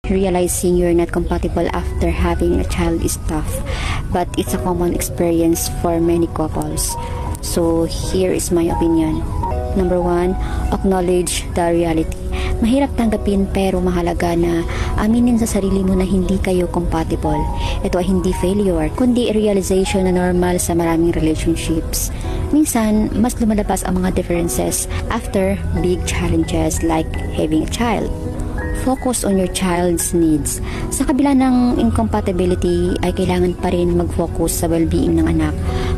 Realizing you're not compatible after having a child is tough, but it's a common experience for many couples. So here is my opinion. Number 1, acknowledge the reality. Mahirap tanggapin pero mahalaga na aminin sa sarili mo na hindi kayo compatible. Ito ay hindi failure, kundi realization na normal sa maraming relationships. Minsan, mas lumalabas ang mga differences after big challenges like having a child. Focus on your child's needs. Sa kabila ng incompatibility ay kailangan pa rin mag-focus sa well-being ng anak.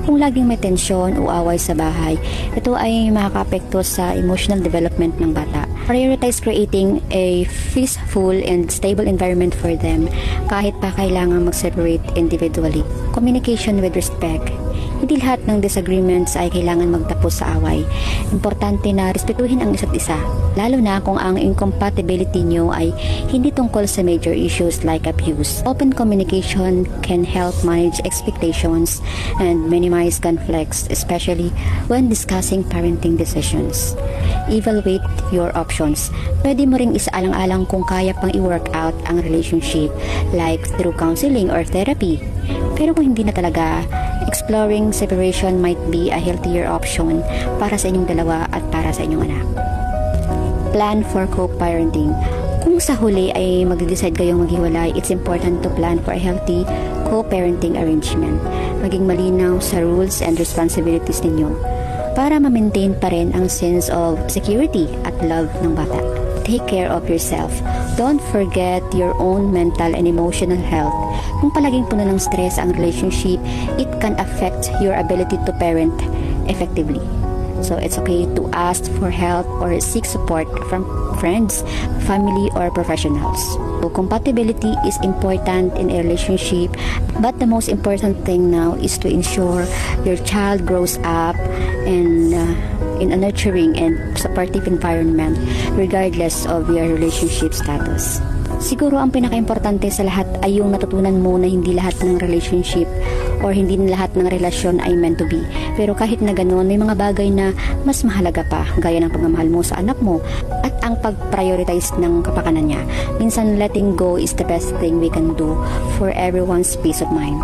Kung laging may tensyon o away sa bahay, ito ay makakaapekto sa emotional development ng bata. Prioritize creating a peaceful and stable environment for them kahit pa kailangan mag-separate individually. Communication with respect. Hindi lahat ng disagreements ay kailangan magtapos sa away. Importante na respetuhin ang isa't isa, lalo na kung ang incompatibility nyo ay hindi tungkol sa major issues like abuse. Open communication can help manage expectations and minimize conflicts, especially when discussing parenting decisions. Evaluate your options. Pwede mo ring isaalang-alang kung kaya pang i-work out ang relationship like through counseling or therapy. Pero kung hindi na talaga, exploring separation might be a healthier option para sa inyong dalawa at para sa inyong anak. Plan for co-parenting. Kung sa huli ay mag-decide kayong maghiwalay, it's important to plan for a healthy co-parenting arrangement. Maging malinaw sa rules and responsibilities ninyo para ma-maintain pa rin ang sense of security at love ng bata. Take care of yourself. Don't forget your own mental and emotional health. Kung palaging puno ng stress ang relationship, it can affect your ability to parent effectively. So it's okay to ask for help or seek support from friends, family, or professionals. So compatibility is important in a relationship, but the most important thing now is to ensure your child grows up and in a nurturing and supportive environment regardless of your relationship status. Siguro ang pinaka-importante sa lahat ay yung natutunan mo na hindi lahat ng relationship or hindi lahat ng relasyon ay meant to be. Pero kahit na ganoon, may mga bagay na mas mahalaga pa, gaya ng pagmamahal mo sa anak mo at ang pag-prioritize ng kapakanan niya. Minsan, letting go is the best thing we can do for everyone's peace of mind.